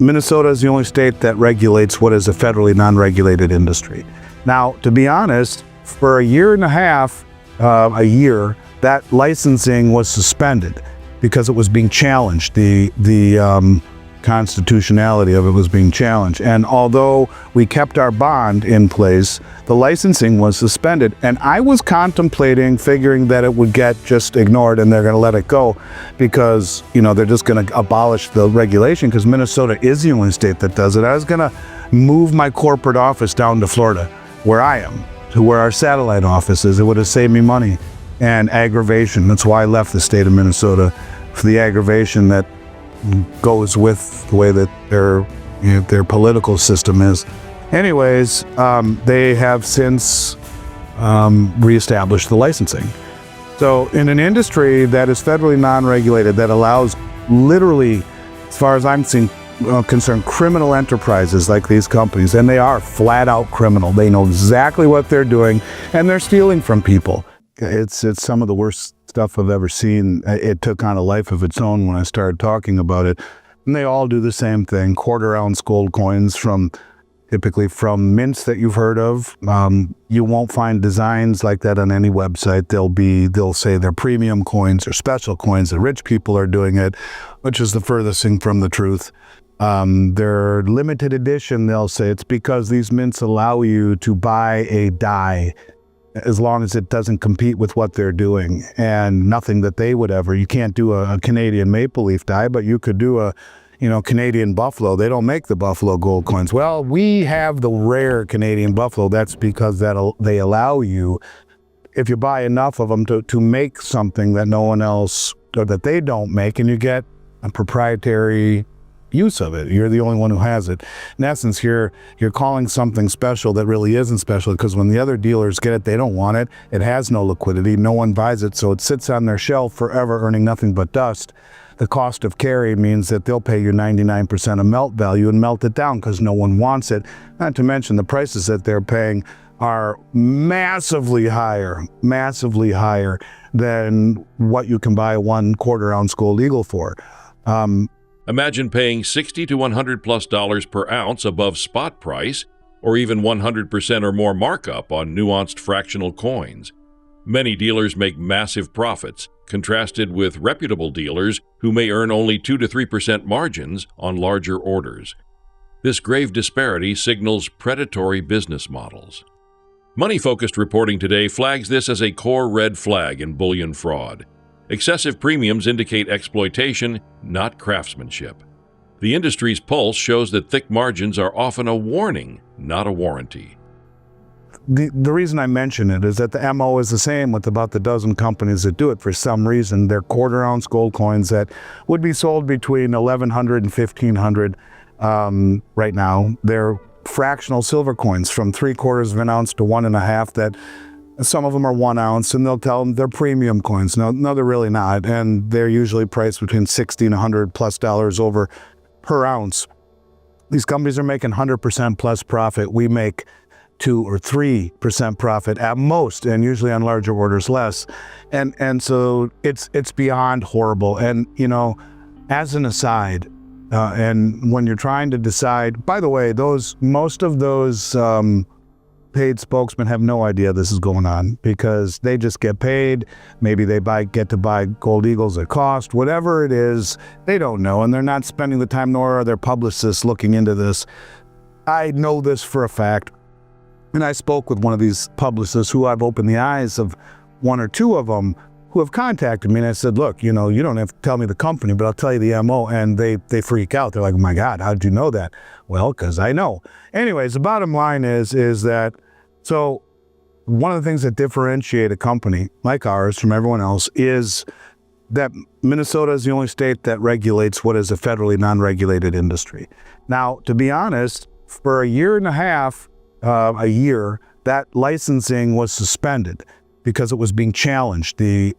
Minnesota is the only state that regulates what is a federally non-regulated industry. Now, to be honest, for a year and a half, that licensing was suspended because it was being challenged. The constitutionality of it was being challenged. And although we kept our bond in place, the licensing was suspended. And I was contemplating figuring that it would get just ignored and they're going to let it go because, they're just going to abolish the regulation because Minnesota is the only state that does it. I was going to move my corporate office down to Florida, where I am, to where our satellite office is. It would have saved me money and aggravation. That's why I left the state of Minnesota, for the aggravation that goes with the way that their political system is. Anyways, they have since reestablished the licensing. So in an industry that is federally non-regulated, that allows literally, as far as I'm concerned, criminal enterprises like these companies, and they are flat out criminal. They know exactly what they're doing, and they're stealing from people. It's some of the worst stuff I've ever seen. It took on a life of its own when I started talking about it. And they all do the same thing. Quarter-ounce gold coins typically from mints that you've heard of. You won't find designs like that on any website. They'll say they're premium coins or special coins. The rich people are doing it, which is the furthest thing from the truth. They're limited edition. They'll say it's because these mints allow you to buy a die as long as it doesn't compete with what they're doing, and nothing that they would ever. You can't do a Canadian maple leaf die, but you could do a Canadian buffalo. They don't make the buffalo gold coins. Well, we have the rare Canadian buffalo. That's because they allow you, if you buy enough of them, to make something that no one else, or that they don't make, and you get a proprietary use of it. You're the only one who has it. In essence, you're calling something special that really isn't special, because when the other dealers get it, they don't want it. It has no liquidity. No one buys it, so it sits on their shelf forever, earning nothing but dust. The cost of carry means that they'll pay you 99% of melt value and melt it down because no one wants it. Not to mention the prices that they're paying are massively higher than what you can buy a 1/4 ounce gold eagle for. Imagine paying $60 to $100+ per ounce above spot price, or even 100% or more markup on nuanced fractional coins. Many dealers make massive profits, contrasted with reputable dealers who may earn only 2 to 3% margins on larger orders. This grave disparity signals predatory business models. Money-focused reporting today flags this as a core red flag in bullion fraud. Excessive premiums indicate exploitation, not craftsmanship. The industry's pulse shows that thick margins are often a warning, not a warranty. The reason I mention it is that the MO is the same with about the dozen companies that do it. For some reason, they're 1/4 ounce gold coins that would be sold between $1,100 and $1,500 right now. They're fractional silver coins from 3/4 of an ounce to 1.5 that some of them are 1 ounce, and they'll tell them they're premium coins. No, they're really not, and they're usually priced between $60 and $100+ over per ounce. These companies are making 100% plus profit. We make 2 or 3% profit at most, and usually on larger orders less. And so it's beyond horrible. And as an aside, and when you're trying to decide, by the way, most of those paid spokesmen have no idea this is going on because they just get paid. Maybe they get to buy gold eagles at cost, whatever it is, they don't know, and they're not spending the time, nor are their publicists looking into this. I know this for a fact, and I spoke with one of these publicists who I've opened the eyes of one or two of them who have contacted me, and I said, look, you don't have to tell me the company, but I'll tell you the MO, and they freak out. They're like, oh my God, how did you know that? Well, because I know. Anyways, the bottom line is that, so one of the things that differentiate a company like ours from everyone else is that Minnesota is the only state that regulates what is a federally non-regulated industry. Now, to be honest, for a year and a half, that licensing was suspended because it was being challenged. The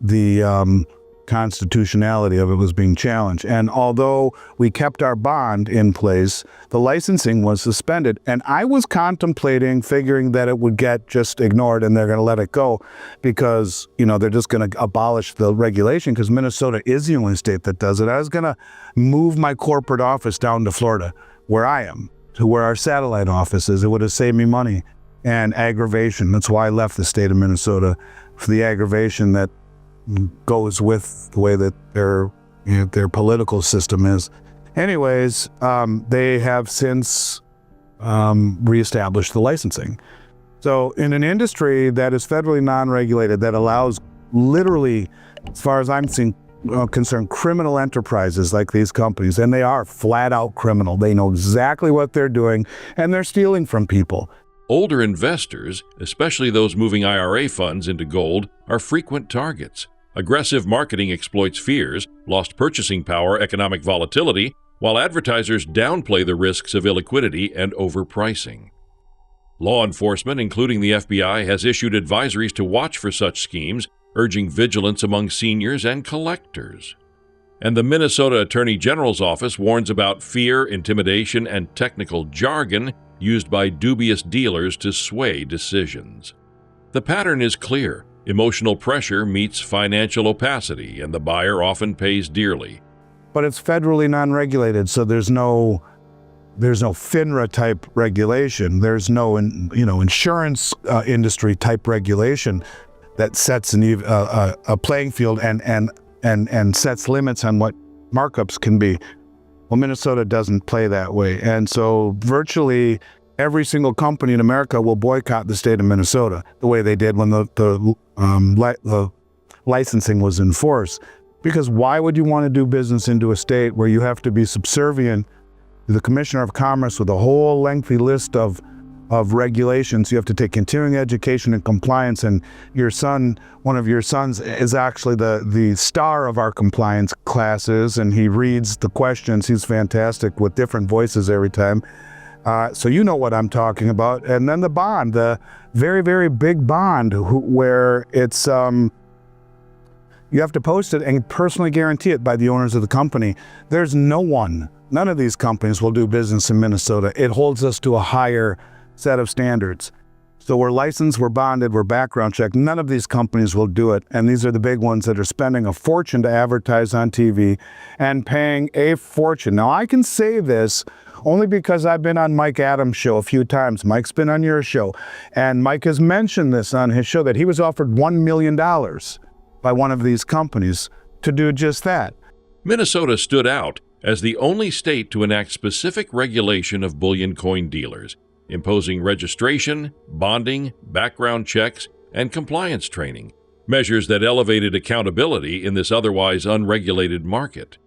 constitutionality of it was being challenged. And although we kept our bond in place, the licensing was suspended. And I was contemplating figuring that it would get just ignored and they're going to let it go because, they're just going to abolish the regulation because Minnesota is the only state that does it. I was going to move my corporate office down to Florida, where I am, to where our satellite office is. It would have saved me money and aggravation. That's why I left the state of Minnesota, for the aggravation that goes with the way that their political system is. Anyways, they have since reestablished the licensing. So in an industry that is federally non-regulated, that allows literally, as far as I'm concerned, criminal enterprises like these companies, and they are flat out criminal. They know exactly what they're doing, and they're stealing from people. Older investors, especially those moving IRA funds into gold, are frequent targets. Aggressive marketing exploits fears, lost purchasing power, economic volatility, while advertisers downplay the risks of illiquidity and overpricing. Law enforcement, including the FBI, has issued advisories to watch for such schemes, urging vigilance among seniors and collectors. And the Minnesota Attorney General's office warns about fear, intimidation, and technical jargon used by dubious dealers to sway decisions. The pattern is clear. Emotional pressure meets financial opacity, and the buyer often pays dearly. But it's federally non-regulated, so there's no FINRA type regulation. There's no insurance industry type regulation that sets a playing field and sets limits on what markups can be. Well, Minnesota doesn't play that way, and so virtually every single company in America will boycott the state of Minnesota the way they did when the licensing was in force. Because why would you want to do business into a state where you have to be subservient to the Commissioner of Commerce with a whole lengthy list of regulations? You have to take continuing education and compliance, and one of your sons is actually the star of our compliance classes, and he reads the questions. He's fantastic with different voices every time. So you know what I'm talking about. And then the bond, the very, very big bond, where it's you have to post it and personally guarantee it by the owners of the company. There's none of these companies will do business in Minnesota. It holds us to a higher set of standards. So we're licensed, we're bonded, we're background checked. None of these companies will do it. And these are the big ones that are spending a fortune to advertise on TV and paying a fortune. Now, I can say this only because I've been on Mike Adams' show a few times. Mike's been on your show. And Mike has mentioned this on his show, that he was offered $1 million by one of these companies to do just that. Minnesota stood out as the only state to enact specific regulation of bullion coin dealers, imposing registration, bonding, background checks, and compliance training, measures that elevated accountability in this otherwise unregulated market.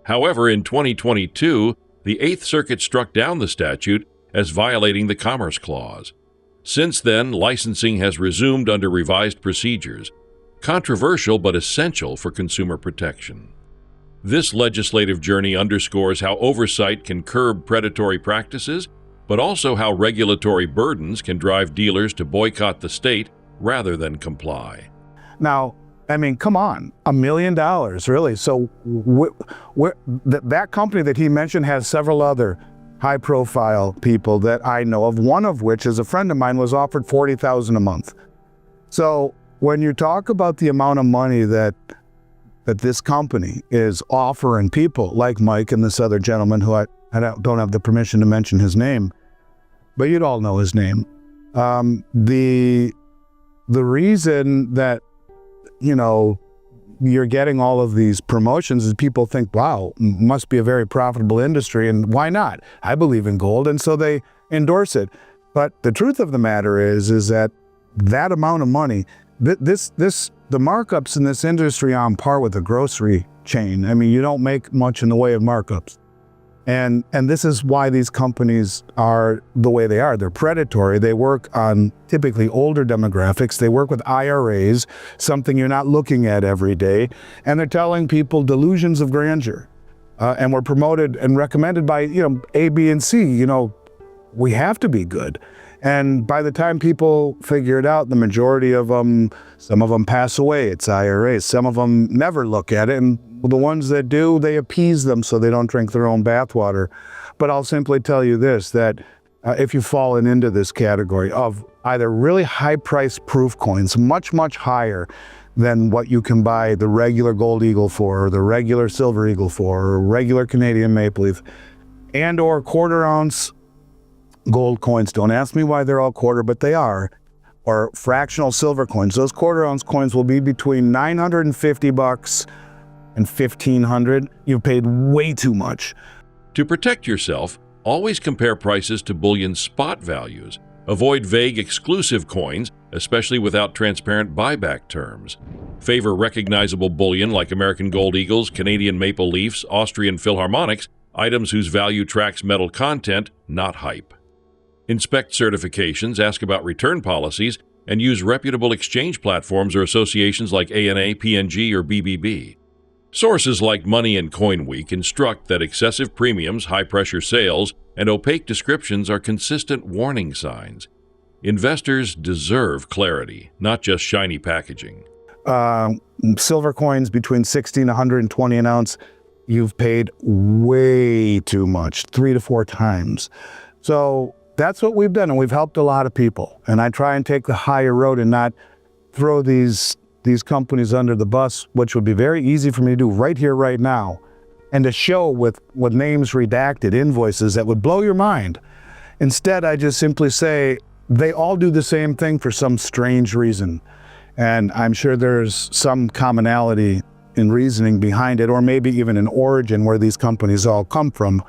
However, in 2022, the Eighth Circuit struck down the statute as violating the Commerce Clause. Since then, licensing has resumed under revised procedures, controversial but essential for consumer protection. This legislative journey underscores how oversight can curb predatory practices, but also how regulatory burdens can drive dealers to boycott the state rather than comply. Now, I mean, come on, $1 million, really? So that company that he mentioned has several other high-profile people that I know of, one of which is a friend of mine, was offered $40,000 a month. So when you talk about the amount of money that this company is offering people like Mike and this other gentleman who I don't have the permission to mention his name, but you'd all know his name. The reason that, you're getting all of these promotions is people think, wow, must be a very profitable industry, and why not? I believe in gold, and so they endorse it. But the truth of the matter is that amount of money, the markups in this industry are on par with a grocery chain. I mean, you don't make much in the way of markups. And this is why these companies are the way they are. They're predatory. They work on typically older demographics. They work with IRAs, something you're not looking at every day. And they're telling people delusions of grandeur. And we're promoted and recommended by, A, B, and C. We have to be good. And by the time people figure it out, the majority of them, some of them pass away. It's IRAs. Some of them never look at it. And the ones that do, they appease them so they don't drink their own bathwater. But I'll simply tell you this, that if you've fallen into this category of either really high-priced proof coins, much, much higher than what you can buy the regular gold eagle for, or the regular silver eagle for, or regular Canadian maple leaf, and or quarter ounce gold coins. Don't ask me why they're all quarter, but they are. Or fractional silver coins. Those quarter ounce coins will be between $950 and $1,500. You've paid way too much. To protect yourself, always compare prices to bullion spot values. Avoid vague exclusive coins, especially without transparent buyback terms. Favor recognizable bullion like American Gold Eagles, Canadian Maple Leafs, Austrian Philharmonics, items whose value tracks metal content, not hype. Inspect certifications, ask about return policies, and use reputable exchange platforms or associations like ANA, PNG, or BBB. Sources like Money and Coin Week instruct that excessive premiums, high-pressure sales, and opaque descriptions are consistent warning signs. Investors deserve clarity, not just shiny packaging. Silver coins between 60 and 120 an ounce, you've paid way too much, 3 to 4 times. So that's what we've done, and we've helped a lot of people. And I try and take the higher road and not throw these companies under the bus, which would be very easy for me to do right here, right now, and to show with names redacted, invoices that would blow your mind. Instead, I just simply say, they all do the same thing for some strange reason. And I'm sure there's some commonality in reasoning behind it, or maybe even an origin where these companies all come from.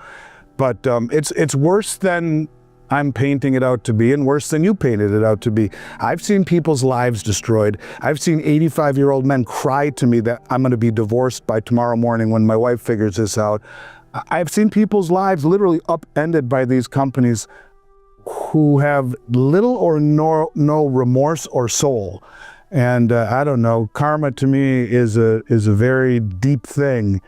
But it's worse than I'm painting it out to be, and worse than you painted it out to be. I've seen people's lives destroyed. I've seen 85-year-old men cry to me that I'm going to be divorced by tomorrow morning when my wife figures this out. I've seen people's lives literally upended by these companies who have little or no remorse or soul. And I don't know, karma to me is a very deep thing,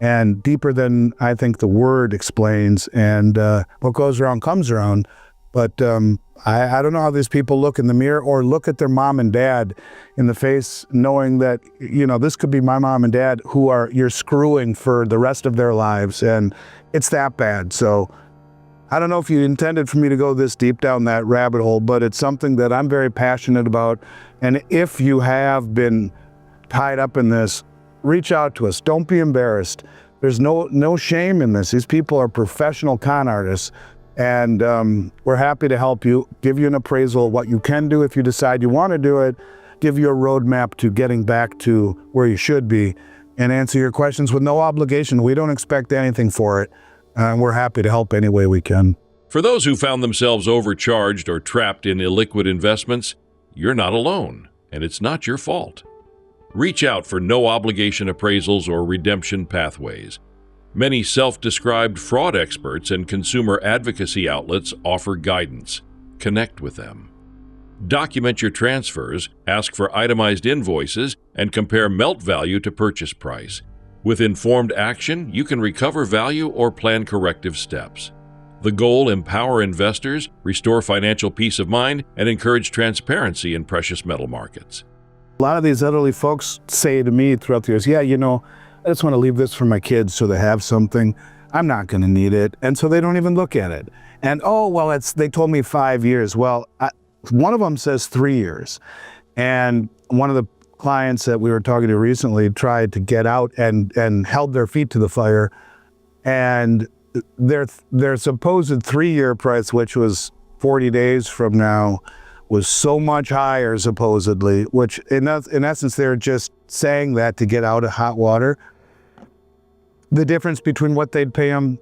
and deeper than I think the word explains. And what goes around comes around. But I don't know how these people look in the mirror or look at their mom and dad in the face, knowing that, you know, this could be my mom and dad who you're screwing for the rest of their lives. And it's that bad. So I don't know if you intended for me to go this deep down that rabbit hole, but it's something that I'm very passionate about. And if you have been tied up in this, reach out to us. Don't be embarrassed. There's no shame in this. These people are professional con artists, and we're happy to help you, give you an appraisal of what you can do if you decide you want to do it, give you a roadmap to getting back to where you should be, and answer your questions with no obligation. We don't expect anything for it, and we're happy to help any way we can. For those who found themselves overcharged or trapped in illiquid investments, you're not alone, and it's not your fault. Reach out for no-obligation appraisals or redemption pathways. Many self-described fraud experts and consumer advocacy outlets offer guidance. Connect with them. Document your transfers, ask for itemized invoices, and compare melt value to purchase price. With informed action, you can recover value or plan corrective steps. The goal: empower investors, restore financial peace of mind, and encourage transparency in precious metal markets. A lot of these elderly folks say to me throughout the years, yeah, you know, I just want to leave this for my kids so they have something. I'm not going to need it. And so they don't even look at it. And, oh, well, they told me 5 years. Well, one of them says 3 years. And one of the clients that we were talking to recently tried to get out and held their feet to the fire. And their supposed 3-year price, which was 40 days from now, was so much higher, supposedly, which in essence, they're just saying that to get out of hot water. The difference between what they'd pay them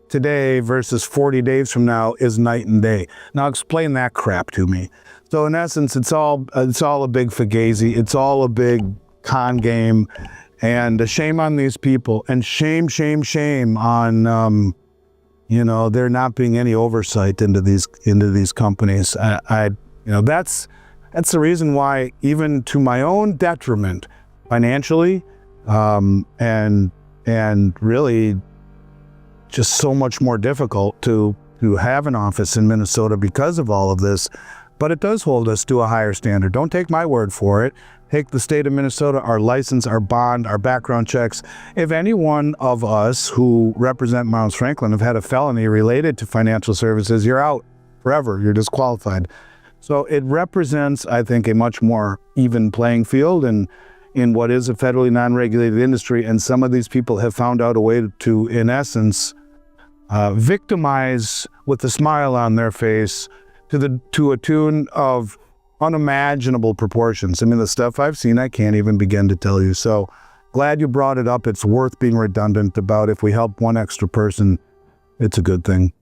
today versus 40 days from now is night and day. Now explain that crap to me. So in essence, it's all a big fugazi. It's all a big con game, and shame on these people, and shame on you know, there not being any oversight into these companies. You know, that's the reason why, even to my own detriment, financially, and really just so much more difficult to have an office in Minnesota because of all of this. But it does hold us to a higher standard. Don't take my word for it. Take the state of Minnesota, our license, our bond, our background checks. If any one of us who represent Miles Franklin have had a felony related to financial services, you're out forever. You're disqualified. So it represents, I think, a much more even playing field in what is a federally non-regulated industry. And some of these people have found out a way to, in essence, victimize with a smile on their face to a tune of unimaginable proportions. I mean, the stuff I've seen, I can't even begin to tell you. So glad you brought it up. It's worth being redundant about. If we help one extra person, it's a good thing.